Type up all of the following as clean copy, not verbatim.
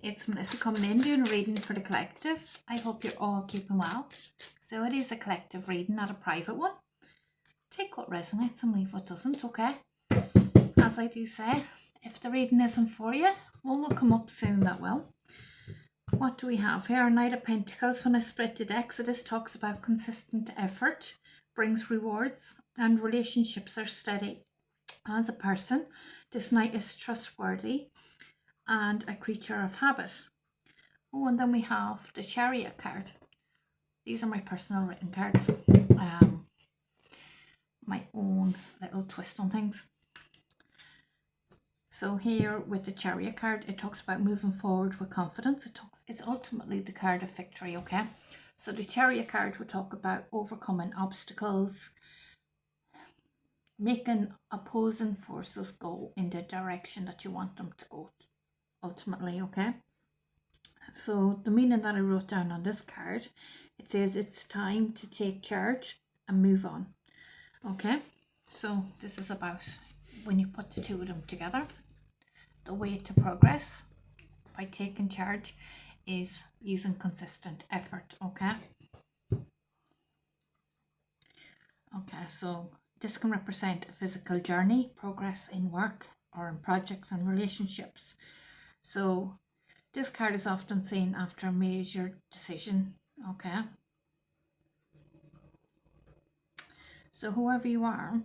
It's Melissa coming in doing a reading for the collective. I hope you're all keeping well. So it is a collective reading, not a private one. Take what resonates and leave what doesn't, okay? As I do say, if the reading isn't for you, one will come up soon that will. What do we have here? Knight of Pentacles. When I split the decks, this talks about consistent effort brings rewards and relationships are steady. As a person, this knight is trustworthy and a creature of habit. Oh, and then we have the Chariot card. These are my personal written cards. My own little twist on things. So here with the Chariot card, it talks about moving forward with confidence. It's ultimately the card of victory, okay? So the Chariot card will talk about overcoming obstacles, making opposing forces go in the direction that you want them to go, ultimately, okay? So the meaning that I wrote down on this card, it says it's time to take charge and move on. Okay, so this is about when you put the two of them together, the way to progress by taking charge is using consistent effort, okay? Okay, so this can represent a physical journey, progress in work or in projects and relationships. So this card is often seen after a major decision, okay? So whoever you are,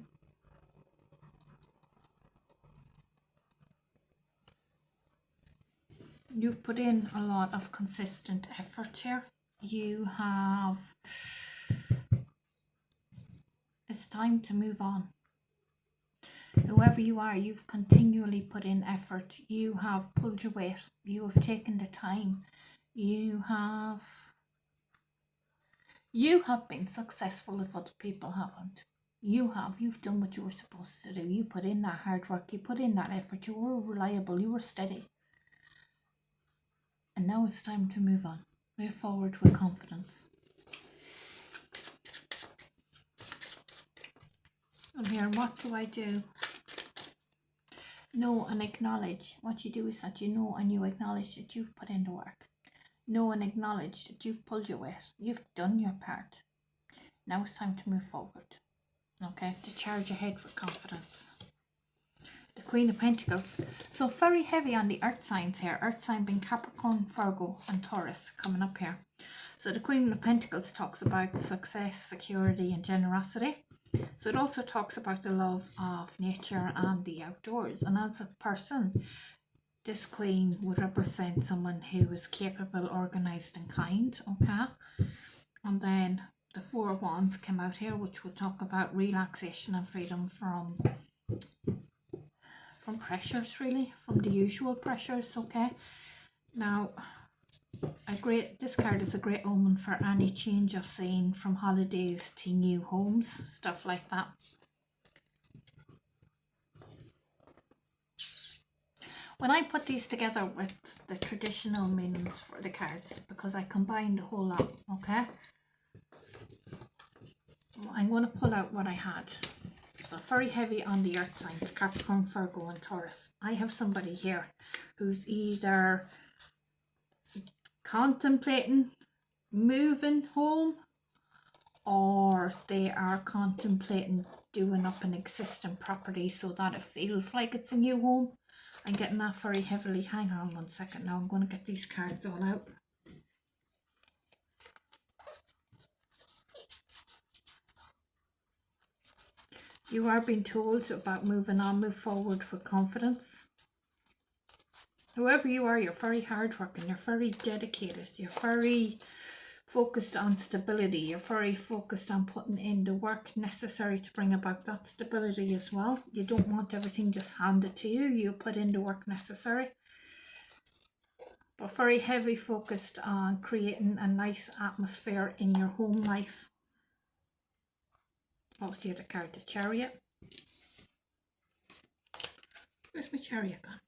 you've put in a lot of consistent effort here. It's time to move on. Whoever you are, you've continually put in effort. You have pulled your weight. You have taken the time. You have been successful if other people haven't. You've done what you were supposed to do. You put in that hard work. You put in that effort. You were reliable. You were steady. And now it's time to move on. Move forward with confidence. And here, what do I do? Know and acknowledge. What you do is that you know and you acknowledge that you've put in the work. Know and acknowledge that you've pulled your weight. You've done your part. Now it's time to move forward. Okay, to charge ahead with confidence. The Queen of Pentacles. So very heavy on the earth signs here. Earth sign being Capricorn, Virgo and Taurus coming up here. So the Queen of Pentacles talks about success, security and generosity. So it also talks about the love of nature and the outdoors. And as a person, this queen would represent someone who is capable, organised and kind, okay? And then the Four of Wands came out here, which would talk about relaxation and freedom from pressures, really, from the usual pressures, okay? Now, this card is a great omen for any change of scene, from holidays to new homes, stuff like that. When I put these together with the traditional meanings for the cards, because I combined a whole lot, okay? I'm going to pull out what I had. So very heavy on the earth signs, Capricorn, Virgo and Taurus. I have somebody here who's either contemplating moving home, or they are contemplating doing up an existing property so that it feels like it's a new home. I'm getting that very heavily. Hang on 1 second now. I'm going to get these cards all out. You are being told about moving on, move forward with confidence. Whoever you are, you're very hardworking, you're very dedicated, you're very focused on stability, you're very focused on putting in the work necessary to bring about that stability as well. You don't want everything just handed to you, you put in the work necessary. But very heavy focused on creating a nice atmosphere in your home life. What was the other card? The Chariot. Where's my Chariot gone?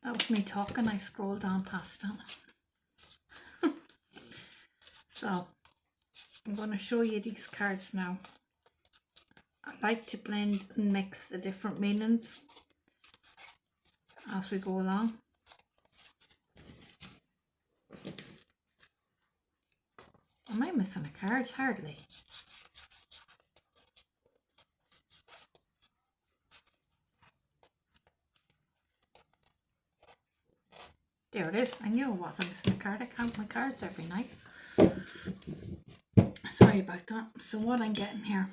That was me talking. I scrolled down past it. So I'm going to show you these cards now. I like to blend and mix the different meanings as we go along. Am I missing a card? Hardly. There it is. I knew I wasn't missing a card. I count my cards every night. Sorry about that. So what I'm getting here,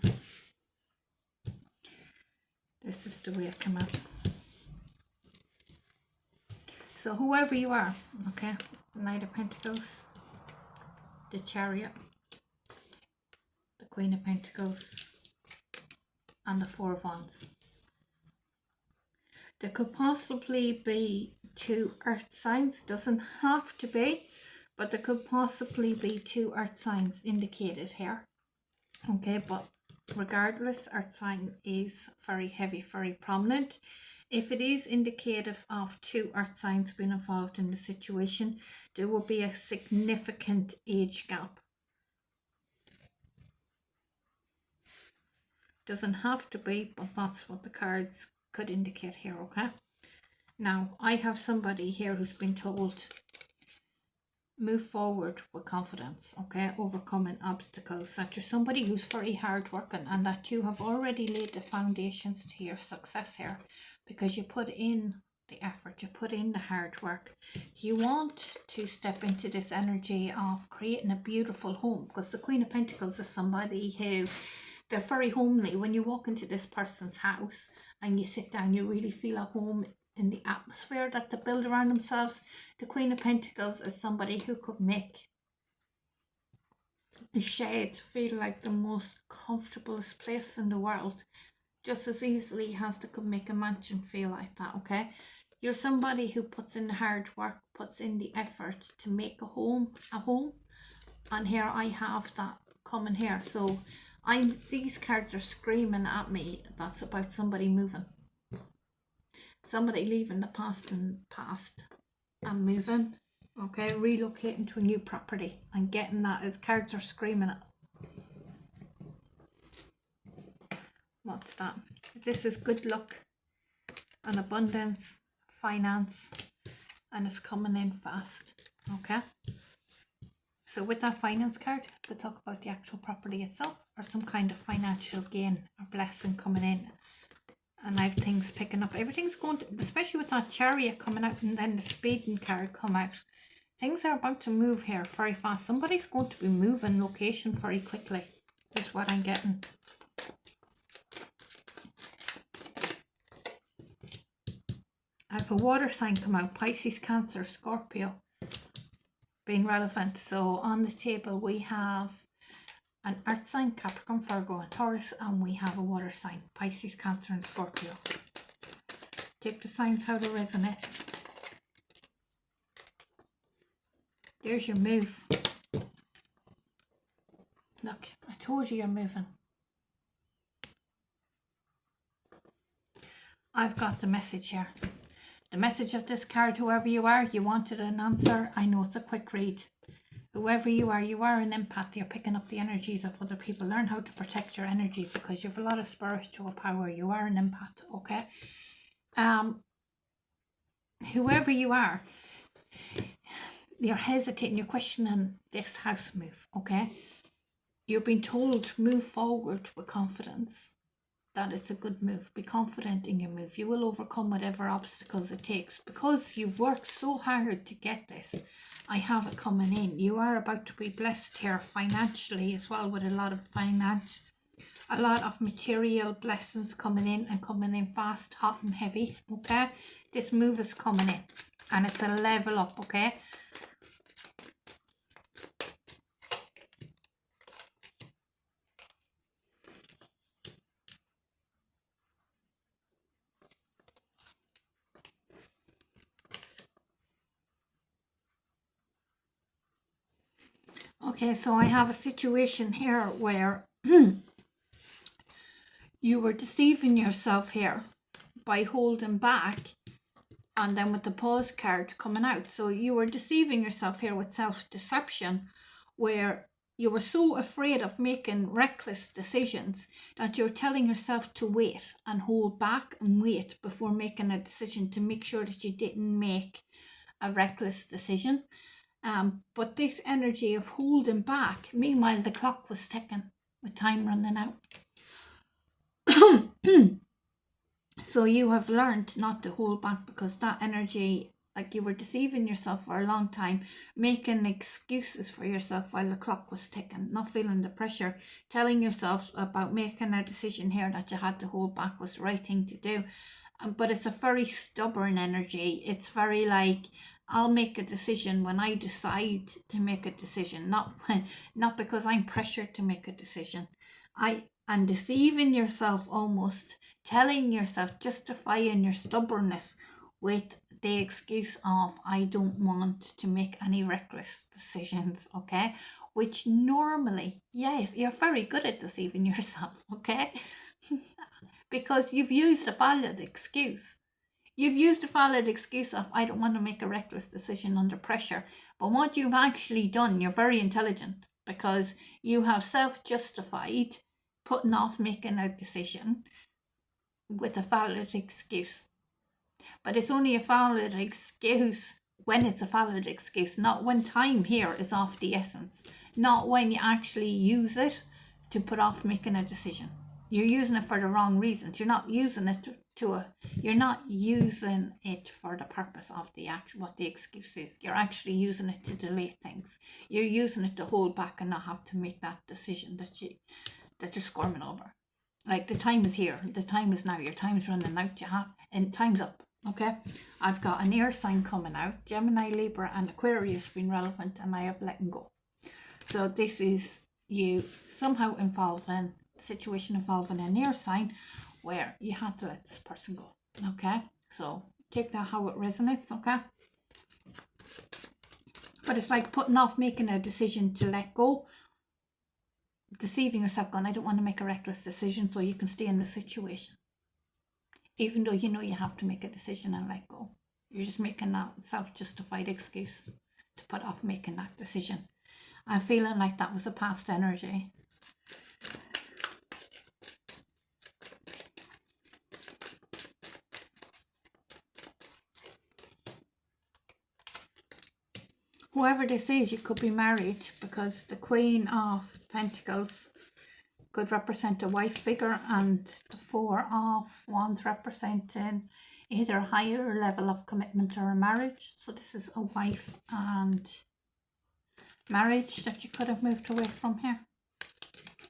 this is the way it came out. So whoever you are, okay, Knight of Pentacles, the Chariot, the Queen of Pentacles, and the Four of Wands. There could possibly be 2 earth signs, doesn't have to be, but there could possibly be 2 earth signs indicated here. Okay, but regardless, earth sign is very heavy, very prominent. If it is indicative of 2 earth signs being involved in the situation, there will be a significant age gap. Doesn't have to be, but that's what the cards could indicate here, okay? Now, I have somebody here who's been told, move forward with confidence, okay? Overcoming obstacles, that you're somebody who's very hard working and that you have already laid the foundations to your success here because you put in the effort, you put in the hard work. You want to step into this energy of creating a beautiful home, because the Queen of Pentacles is somebody who, they're very homely. When you walk into this person's house and you sit down, you really feel at home in the atmosphere that they build around themselves. The Queen of Pentacles is somebody who could make a shed feel like the most comfortablest place in the world, just as easily as they could make a mansion feel like that, okay? You're somebody who puts in the hard work, puts in the effort to make a home, and here I have that coming here. So these cards are screaming at me, that's about somebody moving. Somebody leaving the past and moving, okay, relocating to a new property and getting that, as cards are screaming at. What's that? This is good luck and abundance, finance, and it's coming in fast, okay? So with that finance card, I could talk about the actual property itself or some kind of financial gain or blessing coming in. And I have things picking up. Everything's going to, especially with that Chariot coming out and then the Speeding card come out. Things are about to move here very fast. Somebody's going to be moving location very quickly. Is what I'm getting. I have a water sign come out. Pisces, Cancer, Scorpio. Being relevant. So on the table we have an earth sign, Capricorn, Virgo, and Taurus, and we have a water sign, Pisces, Cancer, and Scorpio. Take the signs how they resonate. There's your move. Look, I told you you're moving. I've got the message here. The message of this card, whoever you are, you wanted an answer. I know it's a quick read. Whoever you are an empath. You're picking up the energies of other people. Learn how to protect your energy because you have a lot of spiritual power. You are an empath, okay? Whoever you are, you're hesitating, you're questioning this house move, okay? You're being told move forward with confidence, that it's a good move. Be confident in your move. You will overcome whatever obstacles it takes because you've worked so hard to get this. I have it coming in. You are about to be blessed here financially as well, with a lot of finance, a lot of material blessings coming in and coming in fast, hot and heavy, okay? This move is coming in and it's a level up, okay? Okay, so I have a situation here where you were deceiving yourself here by holding back, and then with the pause card coming out. So you were deceiving yourself here with self-deception, where You were so afraid of making reckless decisions that you're telling yourself to wait and hold back and wait before making a decision to make sure that you didn't make a reckless decision. But this energy of holding back, meanwhile the clock was ticking with time running out. So you have learned not to hold back, because that energy, like you were deceiving yourself for a long time, making excuses for yourself while the clock was ticking, not feeling the pressure, telling yourself about making a decision here that you had to hold back was the right thing to do. But it's a very stubborn energy. It's very like, I'll make a decision when I decide to make a decision, not because I'm pressured to make a decision. And deceiving yourself, almost telling yourself, justifying your stubbornness with the excuse of, I don't want to make any reckless decisions, okay? Which normally, yes, you're very good at deceiving yourself, okay? Because you've used a valid excuse. You've used a valid excuse of, I don't want to make a reckless decision under pressure. But what you've actually done, you're very intelligent, because you have self-justified putting off making a decision with a valid excuse. But it's only a valid excuse when it's a valid excuse, not when time here is of the essence, not when you actually use it to put off making a decision. You're using it for the wrong reasons. You're not using it you're not using it for the purpose of what the excuse is. You're actually using it to delay things. You're using it to hold back and not have to make that decision that you're squirming over. Like, the time is here. The time is now. Your time is running out. And time's up. Okay? I've got an air sign coming out. Gemini, Libra, and Aquarius being relevant, and I have letting go. So this is you somehow situation involving an air sign where you had to let this person go. Okay? So take that how it resonates. Okay? But it's like putting off making a decision to let go, deceiving yourself, going, I don't want to make a reckless decision, so you can stay in the situation, even though you know you have to make a decision and let go. You're just making that self-justified excuse to put off making that decision. I'm feeling like that was a past energy. Whoever this is, you could be married, because the Queen of Pentacles could represent a wife figure, and the Four of Wands representing either a higher level of commitment or a marriage. So this is a wife and marriage that you could have moved away from here,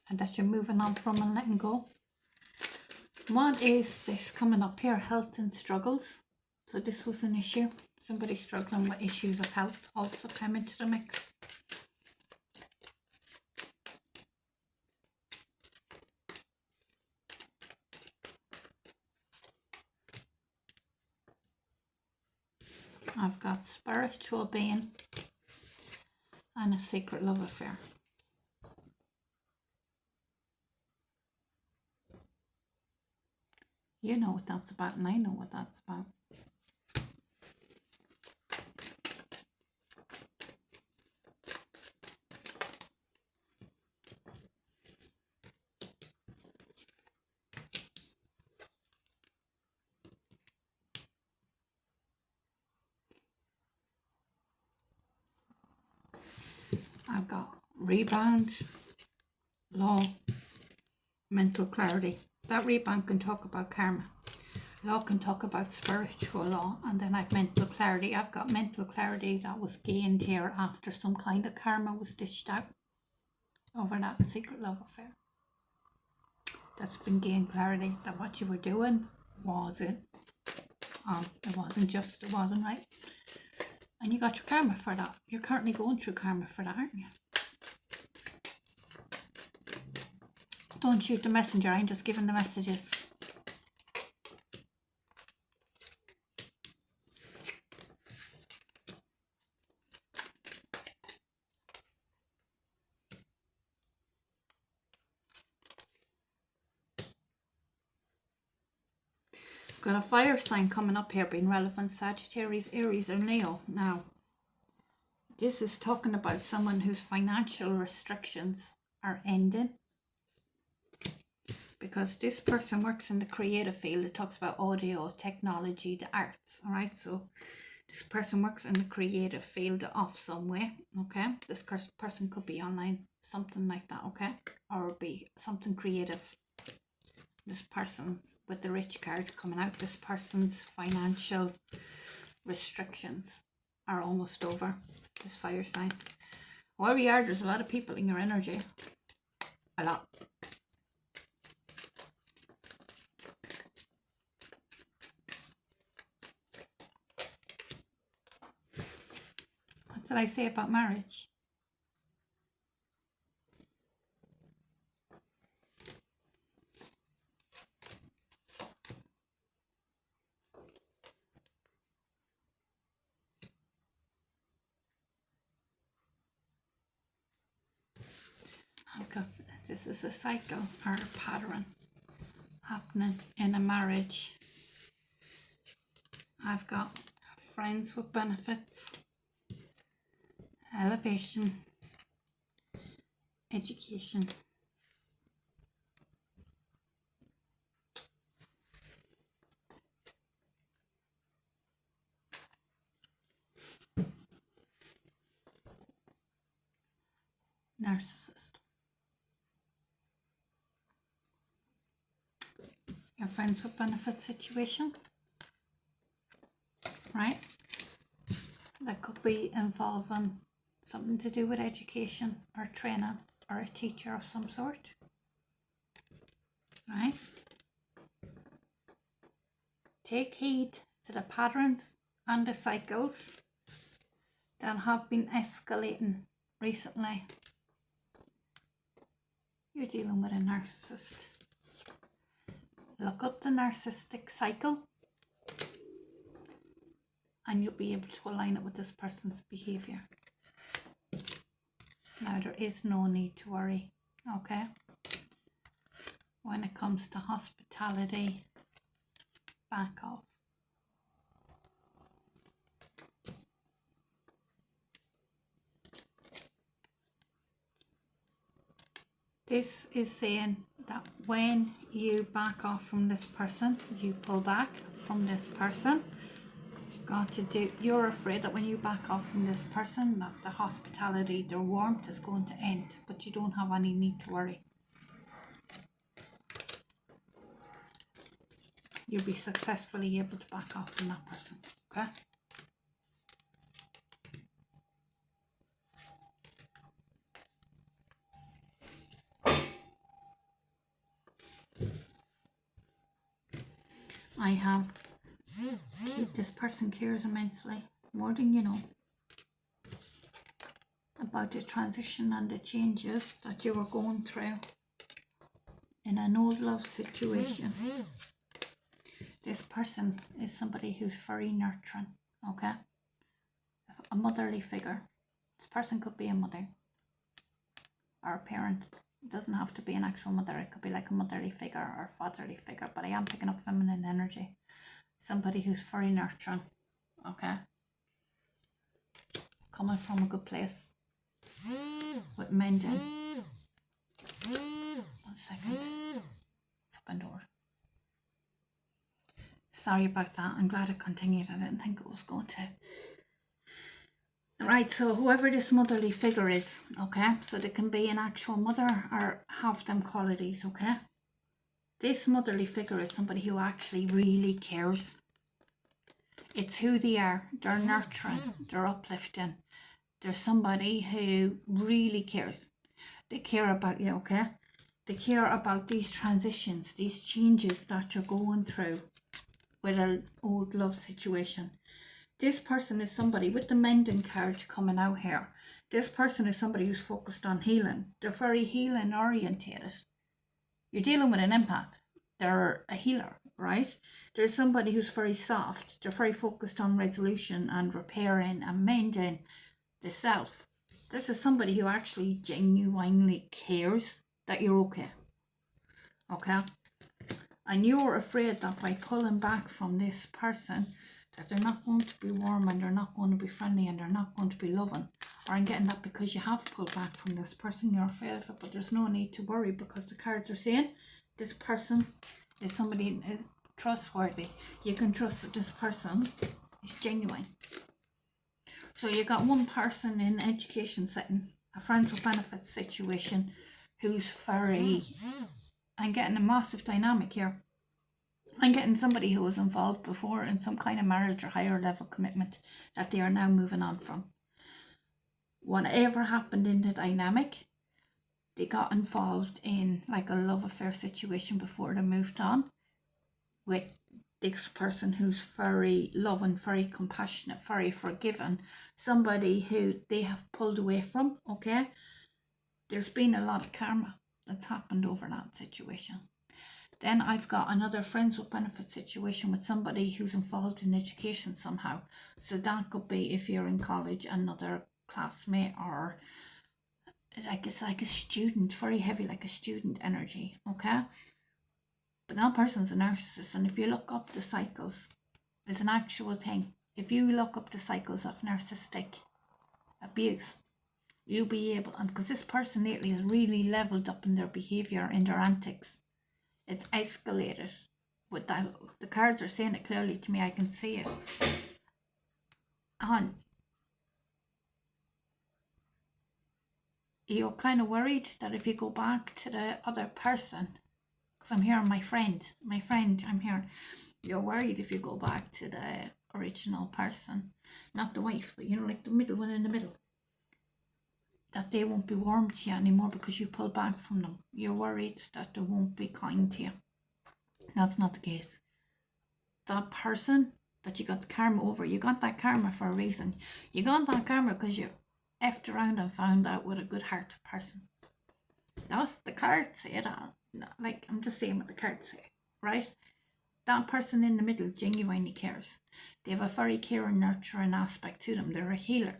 and that you're moving on from and letting go. What is this coming up here? Health and struggles. So this was an issue. Somebody struggling with issues of health also came into the mix. I've got spiritual being and a secret love affair. You know what that's about, and I know what that's about. I've got rebound, law, mental clarity. That rebound can talk about karma. Law can talk about spiritual law. And then I've mental clarity. I've got mental clarity that was gained here after some kind of karma was dished out over that secret love affair. That's been gained clarity that what you were doing wasn't just, it wasn't right. And you got your karma for that. You're currently going through karma for that, aren't you? Don't shoot the messenger. I'm just giving the messages. Got a fire sign coming up here being relevant. Sagittarius, Aries, or Leo. Now, This is talking about someone whose financial restrictions are ending, because this person works in the creative field. It talks about audio, technology, the arts. All right, so this person works in the creative field of some way. Okay, this person could be online, something like that. Okay, or be something creative. This person's with the rich card coming out. This person's financial restrictions are almost over. This fire sign. Wherever you are, there's a lot of people in your energy. A lot. What did I say about marriage? I've got, this is a cycle or a pattern happening in a marriage. I've got friends with benefits, elevation, education. Narcissist. Your friends with benefit situation, right? That could be involving something to do with education or training or a teacher of some sort, right? Take heed to the patterns and the cycles that have been escalating recently. You're dealing with a narcissist. Look up the narcissistic cycle and you'll be able to align it with this person's behavior. Now, there is no need to worry, okay? When it comes to hospitality, back off. This is saying that when you back off from this person, you pull back from this person, you're afraid that when you back off from this person, that the hospitality, their warmth is going to end, but you don't have any need to worry. You'll be successfully able to back off from that person, okay? I have, this person cares immensely, more than you know, about the transition and the changes that you were going through in an old love situation. This person is somebody who's very nurturing, okay? A motherly figure. This person could be a mother or a parent. It doesn't have to be an actual mother. It could be like a motherly figure or fatherly figure, but I am picking up feminine energy. Somebody who's very nurturing, okay? Coming from a good place. With mending. 1 second. Fucking door. Sorry about that. I'm glad it continued. I didn't think it was going to. Right, so whoever this motherly figure is, okay? So they can be an actual mother or have them qualities, okay? This motherly figure is somebody who actually really cares. It's who they are. They're nurturing. They're uplifting. They're somebody who really cares. They care about you, okay? They care about these transitions, these changes that you're going through with an old love situation. This person is somebody with the mending card coming out here. This person is somebody who's focused on healing. They're very healing orientated. You're dealing with an empath. They're a healer, right? There's somebody who's very soft. They're very focused on resolution and repairing and mending the self. This is somebody who actually genuinely cares that you're okay. Okay? And you're afraid that by pulling back from this person, that they're not going to be warm and they're not going to be friendly and they're not going to be loving. Or I'm getting that because you have pulled back from this person, you're afraid of it, but there's no need to worry because the cards are saying this person is somebody who is trustworthy. You can trust that this person is genuine. So you got one person in education setting, a friends with benefits situation, who's very, I'm getting a massive dynamic here. I'm getting somebody who was involved before in some kind of marriage or higher level commitment that they are now moving on from. Whatever happened in the dynamic, they got involved in like a love affair situation before they moved on with this person who's very loving, very compassionate, very forgiving, somebody who they have pulled away from, okay? There's been a lot of karma that's happened over that situation. Then I've got another friends with benefits situation with somebody who's involved in education somehow. So that could be, if you're in college, another classmate, or it's like a student, very heavy, like a student energy, okay? But that person's a narcissist, and if you look up the cycles, it's an actual thing. If you look up the cycles of narcissistic abuse, you'll be able, and because this person lately has really leveled up in their behaviour, in their antics, it's escalated. But the cards are saying it clearly to me, I can see it. And you're kind of worried that if you go back to the other person, because I'm hearing my friend, I'm hearing, you're worried if you go back to the original person, not the wife, but you know, like the middle one in the middle, that they won't be warm to you anymore because you pull back from them. You're worried that they won't be kind to you. That's not the case. That person that you got the karma over, you got that karma for a reason. You got that karma because you effed around and found out with a good heart person. That's the cards say that. Like, I'm just saying what the cards say, right? That person in the middle genuinely cares. They have a very caring, nurturing aspect to them. They're a healer.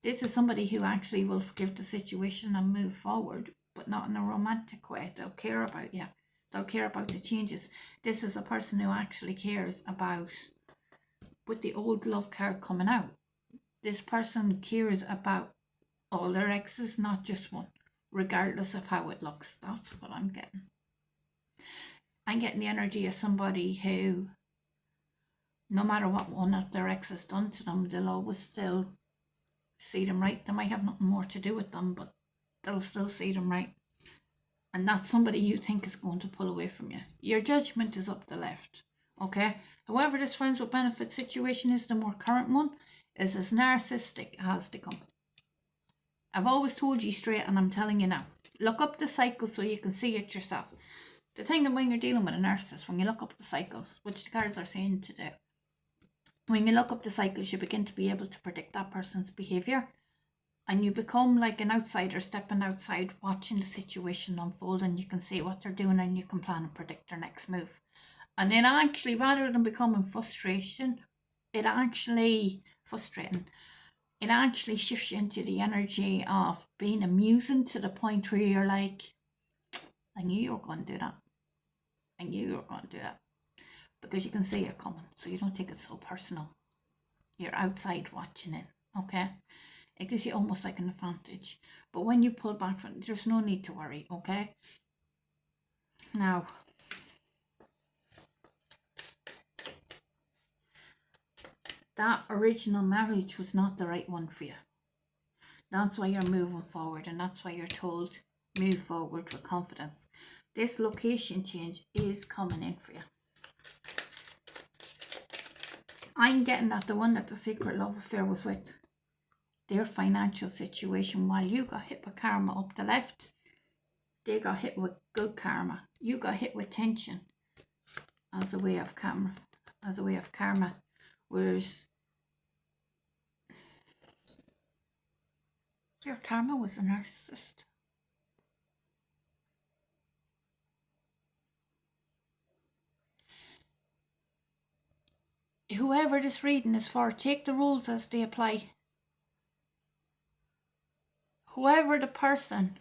This is somebody who actually will forgive the situation and move forward, but not in a romantic way. They'll care about you. They'll care about the changes. This is a person who actually cares about, with the old love card coming out, this person cares about all their exes, not just one, regardless of how it looks. That's what I'm getting. I'm getting the energy of somebody who, no matter what one of their exes done to them, they'll always still see them right. They might have nothing more to do with them, but they'll still see them right. And that's somebody you think is going to pull away from you. Your judgment is up the left, okay? However, this friends with benefits situation is, the more current one, is as narcissistic as they come. I've always told you straight, and I'm telling you now. Look up the cycle so you can see it yourself. The thing that when you're dealing with a narcissist, when you look up the cycles, which the cards are saying to do, when you look up the cycles, you begin to be able to predict that person's behaviour. And you become like an outsider, stepping outside, watching the situation unfold, and you can see what they're doing and you can plan and predict their next move. And then actually, rather than becoming frustrating, it actually shifts you into the energy of being amusing, to the point where you're like, I knew you were going to do that. I knew you were going to do that. Because you can see it coming, so you don't take it so personal. You're outside watching it, okay? It gives you almost like an advantage. But when you pull back from it, there's no need to worry, okay? Now, that original marriage was not the right one for you. That's why you're moving forward, and that's why you're told move forward with confidence. This location change is coming in for you. I'm getting that the one that the secret love affair was with, their financial situation, while you got hit with karma up the left, they got hit with good karma. You got hit with tension as a way of karma, whereas your karma was a narcissist. Whoever this reading is for, take the rules as they apply. Whoever the person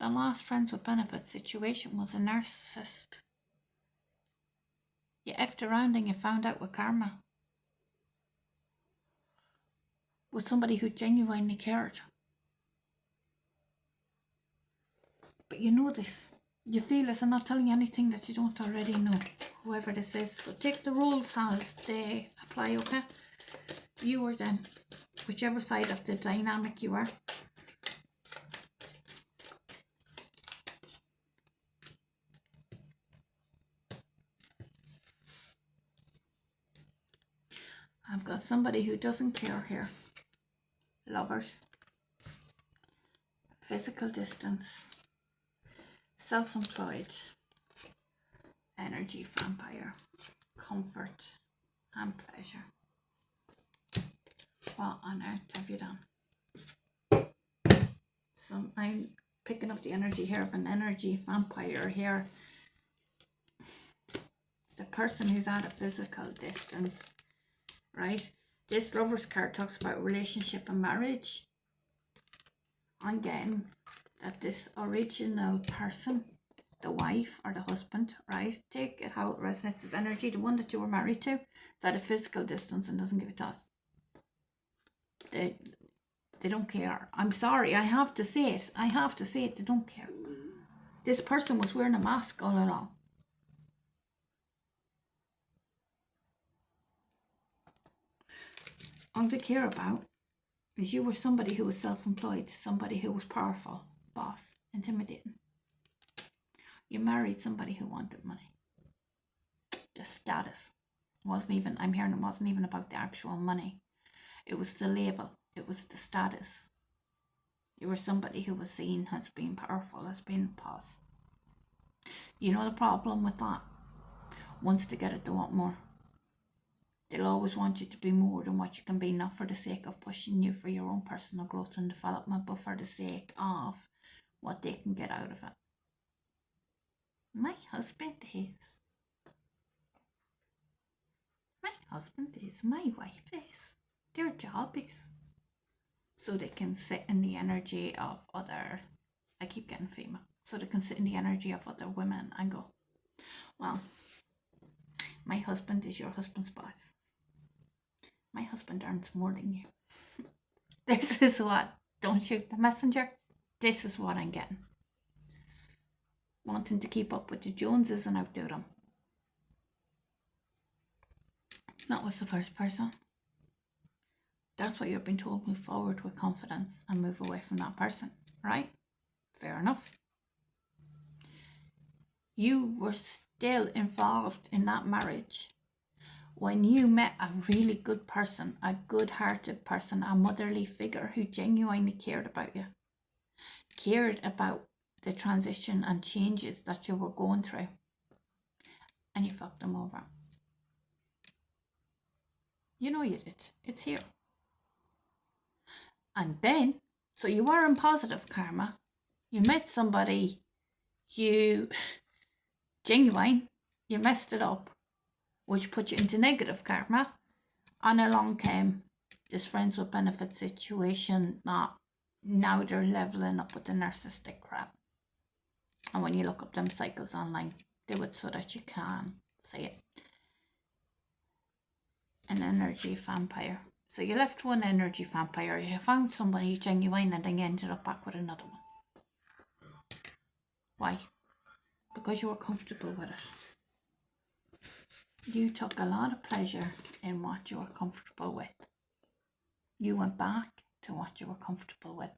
The last friends with benefits situation was a narcissist. You effed around and you found out with karma. With somebody who genuinely cared. But you know this. You feel as I'm not telling you anything that you don't already know. Whoever this is. So take the rules as they apply, okay? You or them. Whichever side of the dynamic you are. I've got somebody who doesn't care here. Lovers. Physical distance. Self-employed. Energy vampire. Comfort and pleasure. What on earth have you done? So I'm picking up the energy here of an energy vampire here. The person who's at a physical distance, right? This Lover's card talks about relationship and marriage. I'm getting that this original person, the wife or the husband, right? Take it how it resonates as energy. The one that you were married to is at a physical distance and doesn't give a toss. They don't care. I'm sorry, I have to say it. I have to say it. They don't care. This person was wearing a mask all along. All they care about is you were somebody who was self-employed, somebody who was powerful, boss, intimidating. You married somebody who wanted money. The status wasn't even, I'm hearing it wasn't even about the actual money. It was the label. It was the status. You were somebody who was seen as being powerful, as being a boss. You know the problem with that? Once they get it, they want more. They'll always want you to be more than what you can be, not for the sake of pushing you for your own personal growth and development, but for the sake of what they can get out of it. My husband is. My husband is. My wife is. Their job is. So they can sit in the energy of other, I keep getting female, so they can sit in the energy of other women and go, well, my husband is your husband's boss. My husband earns more than you. This is what, don't shoot the messenger. This is what I'm getting. Wanting to keep up with the Joneses and outdo them. That was the first person. That's what you've been told. Move forward with confidence and move away from that person, right? Fair enough. You were still involved in that marriage when you met a really good person, a good-hearted person, a motherly figure who genuinely cared about you, cared about the transition and changes that you were going through, and you fucked them over. You know you did. It's here. And then, so you were in positive karma. You met somebody, you genuine, you messed it up, which put you into negative karma. And along came this friends with benefits situation that now they're leveling up with the narcissistic crap. And when you look up them cycles online, do it so that you can see it. An energy vampire. So you left one energy vampire, you found somebody genuine, and then you ended up back with another one. Why? Because you were comfortable with it. You took a lot of pleasure in what you were comfortable with. You went back to what you were comfortable with.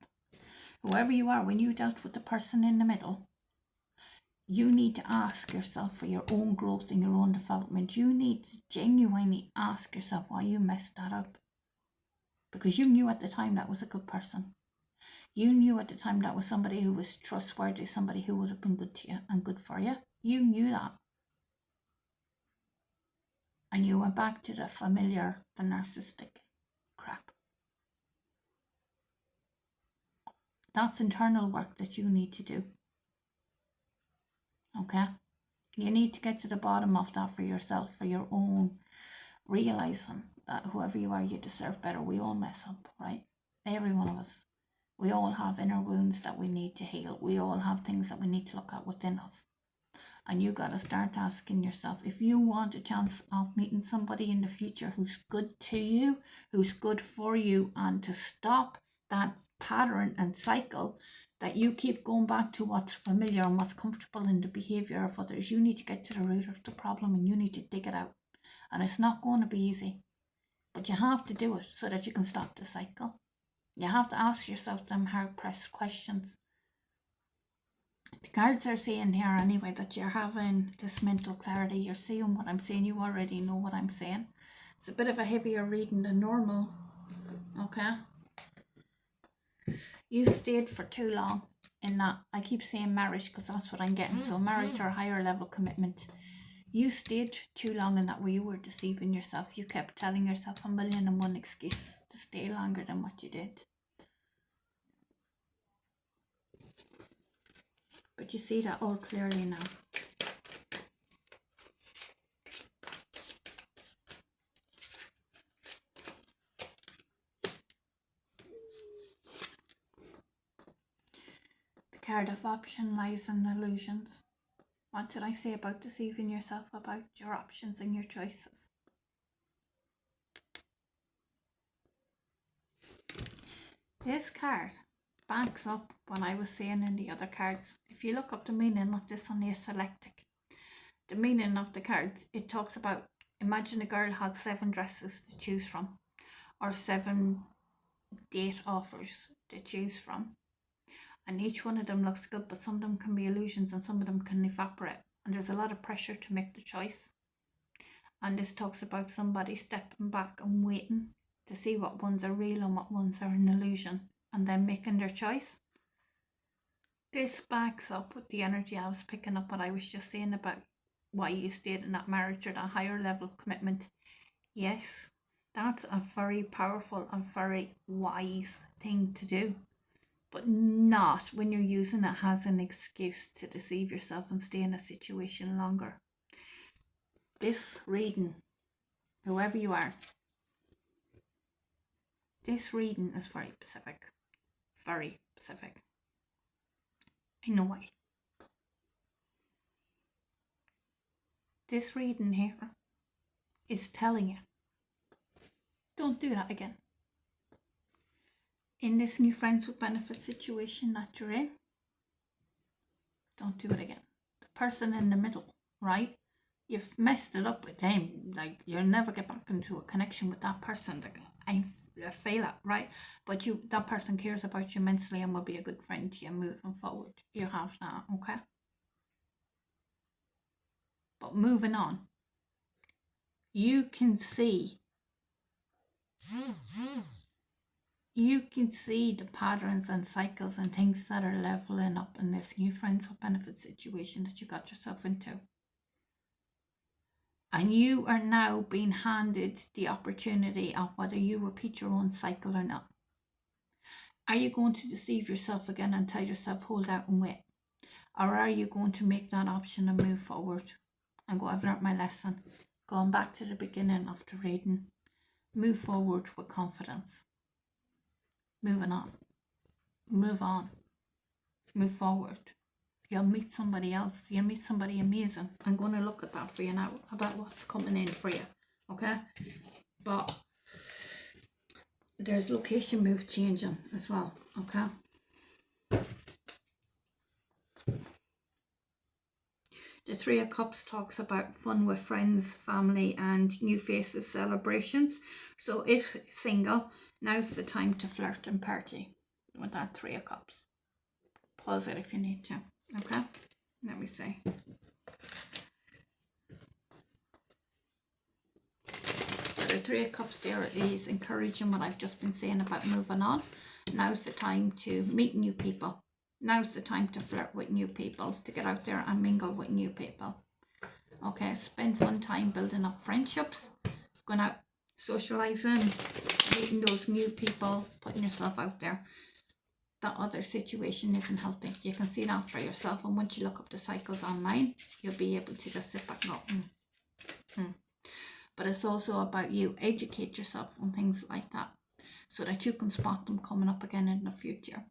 Whoever you are, when you dealt with the person in the middle, you need to ask yourself for your own growth and your own development. You need to genuinely ask yourself why you messed that up. Because you knew at the time that was a good person. You knew at the time that was somebody who was trustworthy, somebody who would have been good to you and good for you. You knew that. And you went back to the familiar, the narcissistic crap. That's internal work that you need to do. Okay? You need to get to the bottom of that for yourself, for your own, realizing that whoever you are, you deserve better. We all mess up, right? Every one of us. We all have inner wounds that we need to heal. We all have things that we need to look at within us. And you got to start asking yourself, if you want a chance of meeting somebody in the future who's good to you, who's good for you, and to stop that pattern and cycle that you keep going back to what's familiar and what's comfortable in the behavior of others, you need to get to the root of the problem and you need to dig it out. And it's not going to be easy, but you have to do it so that you can stop the cycle. You have to ask yourself them hard-pressed questions. The cards are saying here anyway that you're having this mental clarity. You're seeing what I'm saying. You already know what I'm saying. It's a bit of a heavier reading than normal. Okay. You stayed for too long in that. I keep saying marriage because that's what I'm getting. So marriage or higher level commitment. You stayed too long in that where you were deceiving yourself. You kept telling yourself 1,000,001 excuses to stay longer than what you did. But you see that all clearly now. The card of option lies in illusions. What did I say about deceiving yourself about your options and your choices? This card backs up what I was saying in the other cards. If you look up the meaning of this on the Selectic, the meaning of the cards, it talks about, imagine a girl had 7 dresses to choose from, or 7 date offers to choose from. And each one of them looks good, but some of them can be illusions and some of them can evaporate. And there's a lot of pressure to make the choice. And this talks about somebody stepping back and waiting to see what ones are real and what ones are an illusion, and then making their choice. This backs up with the energy I was picking up what I was just saying about why you stayed in that marriage or that higher level commitment. Yes, that's a very powerful and very wise thing to do, but not when you're using it as an excuse to deceive yourself and stay in a situation longer. This reading, whoever you are, this reading is very specific. Very specific. I know why. This reading here is telling you, don't do that again. In this new friends with benefits situation that you're in, don't do it again. The person in the middle, right? You've messed it up with them. Like, you'll never get back into a connection with that person. Like, I fail at, right? But that person cares about you immensely and will be a good friend to you moving forward. You have that, okay? But moving on, you can see the patterns and cycles and things that are leveling up in this new friends with benefits situation that you got yourself into. And you are now being handed the opportunity of whether you repeat your own cycle or not. Are you going to deceive yourself again and tell yourself, hold out and wait? Or are you going to make that option and move forward and go, I've learnt my lesson, going back to the beginning of the reading, move forward with confidence, moving on, move forward. You'll meet somebody else, you'll meet somebody amazing. I'm going to look at that for you now, about what's coming in for you, okay? But there's location move changing as well, okay? The 3 of Cups talks about fun with friends, family, and new faces celebrations. So if single, now's the time to flirt and party with that 3 of Cups. Pause it if you need to, okay? Let me see. So the 3 of Cups there is encouraging what I've just been saying about moving on. Now's the time to meet new people. Now's the time to flirt with new people, to get out there and mingle with new people. Okay, spend fun time building up friendships, going out, socializing, meeting those new people, putting yourself out there. That other situation isn't healthy. You can see that for yourself, and once you look up the cycles online, you'll be able to just sit back and go, But it's also about you. Educate yourself on things like that. so that you can spot them coming up again in the future.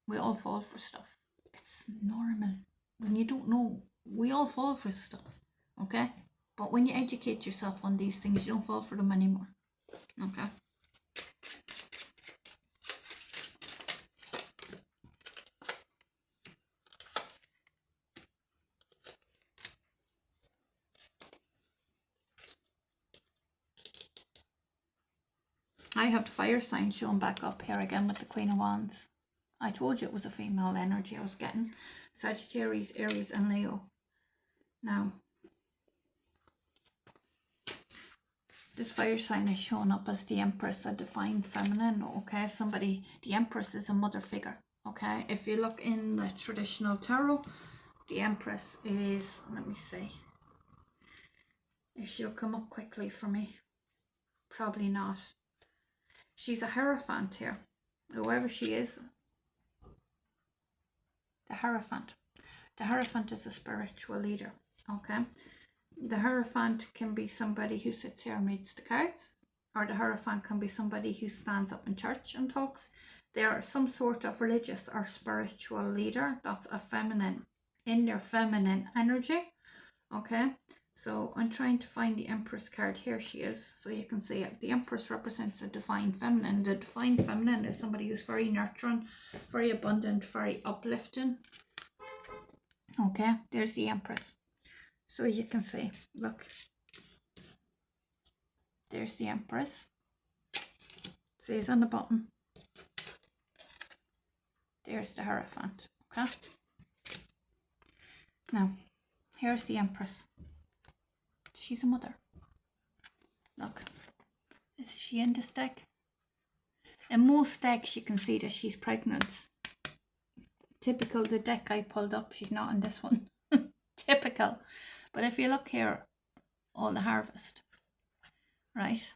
We all fall for stuff. It's normal. When you don't know, we all fall for stuff, okay? But when you educate yourself on these things, you don't fall for them anymore, okay? I have the fire sign showing back up here again with the Queen of Wands. I told you it was a female energy I was getting. Sagittarius, Aries and Leo. Now, this fire sign is showing up as the Empress, a divine feminine, okay? Somebody, the Empress is a mother figure, okay? If you look in the traditional tarot, the Empress is, let me see, if she'll come up quickly for me. Probably not. She's a Hierophant here. Whoever she is, the Hierophant. The Hierophant is a spiritual leader, okay? The Hierophant can be somebody who sits here and reads the cards, or the Hierophant can be somebody who stands up in church and talks. They are some sort of religious or spiritual leader that's a feminine, in their feminine energy, okay? So I'm trying to find the Empress card. Here she is, so you can see it. The Empress represents a divine feminine. The divine feminine is somebody who's very nurturing, very abundant, very uplifting. Okay, there's the Empress. So you can see, look, there's the Empress. Says on the bottom. There's the Hierophant, okay? Now, here's the Empress. She's a mother. Look, is she in this deck? In most decks, you can see that she's pregnant. Typical, the deck I pulled up, she's not in this one. Typical. But if you look here, all the harvest, right?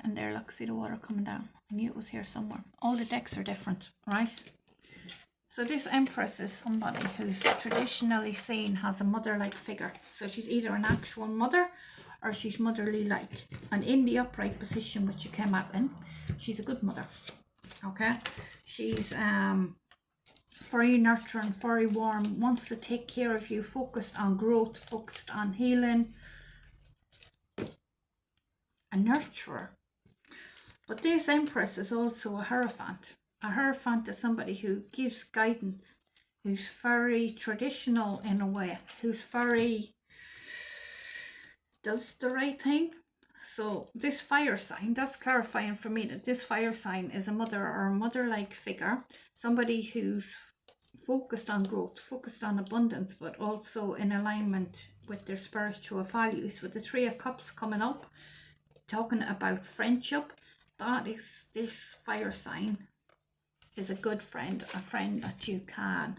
And there, look, see the water coming down. I knew it was here somewhere. All the decks are different, right? So this Empress is somebody who's traditionally seen as a mother-like figure. So she's either an actual mother or she's motherly-like. And in the upright position which you came out in, she's a good mother, okay? She's very nurturing, very warm, wants to take care of you, focused on growth, focused on healing, a nurturer. But this Empress is also a Hierophant. A Hierophant is somebody who gives guidance, who's very traditional in a way, who's very, does the right thing. So this fire sign, that's clarifying for me that this fire sign is a mother or a mother-like figure, somebody who's focused on growth, focused on abundance, but also in alignment with their spiritual values. With the Three of Cups coming up, talking about friendship, that is, this fire sign is a good friend, a friend that you can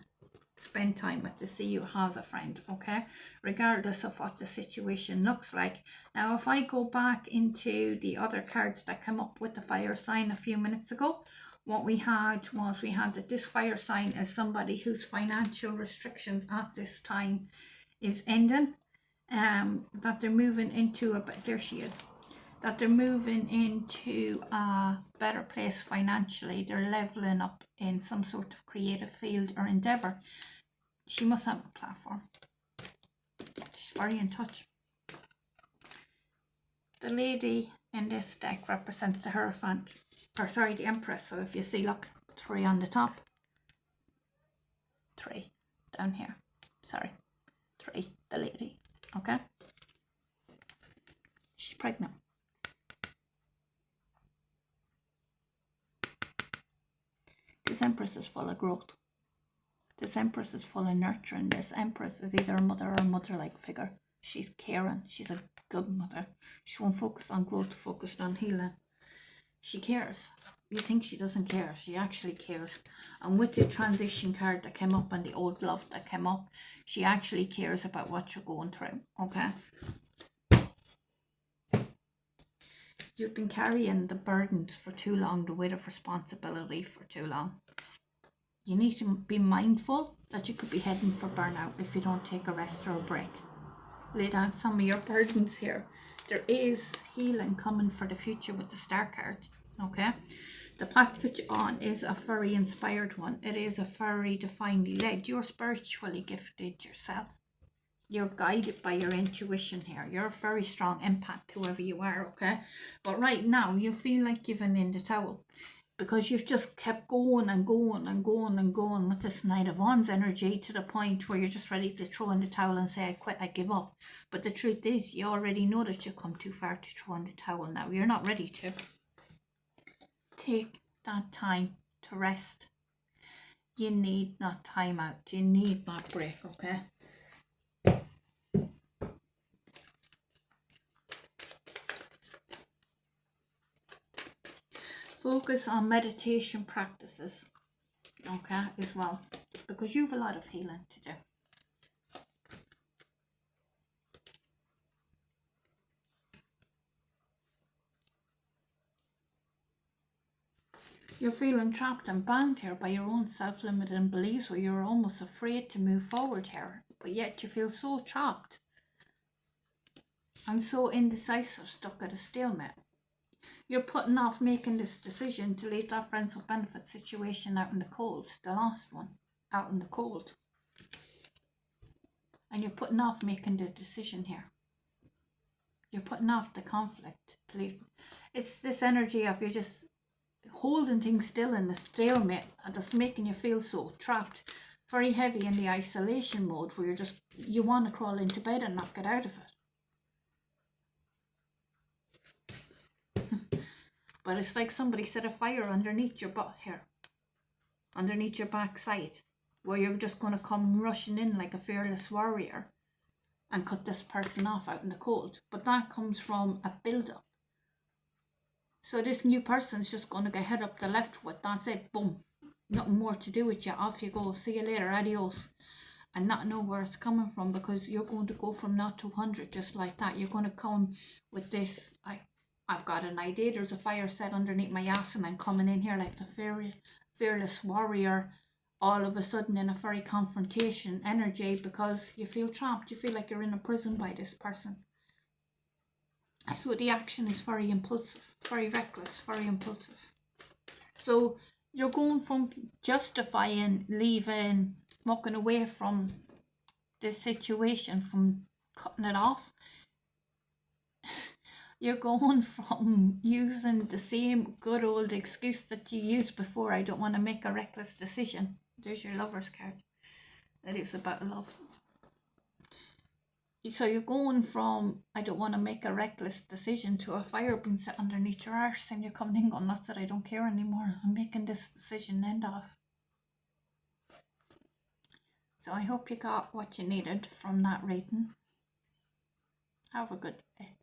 spend time with, to see you as a friend, okay, regardless of what the situation looks like. Now, if I go back into the other cards that came up with the fire sign a few minutes ago, what we had was, we had that this fire sign is somebody whose financial restrictions at this time is ending, that they're moving into a, there she is, that they're moving into a better place financially. They're leveling up in some sort of creative field or endeavor. She must have a platform. She's very in touch. The lady in this deck represents the Hierophant, or sorry, the Empress. So if you see, look, 3 on the top, 3 down here, sorry, 3, the lady, okay? She's pregnant. This Empress is full of growth. This Empress is full of nurturing. This Empress is either a mother or a mother-like figure. She's caring. She's a good mother. She won't focus on growth, focused on healing. She cares. You think she doesn't care. She actually cares. And with the transition card that came up and the old love that came up, she actually cares about what you're going through, okay? You've been carrying the burdens for too long, the weight of responsibility for too long. You need to be mindful that you could be heading for burnout if you don't take a rest or a break. Lay down some of your burdens here. There is healing coming for the future with the Star card. Okay. The path that you're on is a very inspired one. It is a very divinely led. You're spiritually gifted yourself. You're guided by your intuition here. You're a very strong empath, whoever you are, okay? But right now, you feel like giving in the towel because you've just kept going and going and going and going with this Knight of Wands energy to the point where you're just ready to throw in the towel and say, I quit, I give up. But the truth is, you already know that you've come too far to throw in the towel now. You're not ready to. Take that time to rest. You need that time out. You need that break, okay? Focus on meditation practices, okay, as well, because you have a lot of healing to do. You're feeling trapped and bound here by your own self-limiting beliefs where you're almost afraid to move forward here, but yet you feel so trapped and so indecisive, stuck at a stalemate. You're putting off making this decision to leave that friends with benefit situation out in the cold, the last one, out in the cold. And you're putting off making the decision here. You're putting off the conflict to leave. It's this energy of you're just holding things still in the stalemate and that's making you feel so trapped, very heavy in the isolation mode where you want to crawl into bed and not get out of it. But it's like somebody set a fire underneath your butt here, underneath your backside, where you're just going to come rushing in like a fearless warrior and cut this person off out in the cold. But that comes from a build-up. So this new person's just going to get head up the left with, that's it, boom. Nothing more to do with you, off you go, see you later, adios. And not know where it's coming from, because you're going to go from 0 to 100 just like that. You're going to come with this, I've got an idea, there's a fire set underneath my ass and I'm coming in here like the fearless warrior, all of a sudden in a very confrontation energy, because you feel trapped, you feel like you're in a prison by this person. So the action is very impulsive, very reckless, very impulsive. So you're going from justifying, leaving, walking away from this situation, from cutting it off. You're going from using the same good old excuse that you used before, I don't want to make a reckless decision. There's your Lover's card. That is about love. So you're going from, I don't want to make a reckless decision, to a fire being set underneath your arse, and you're coming in going, that's it, I don't care anymore. I'm making this decision, end off. So I hope you got what you needed from that reading. Have a good day.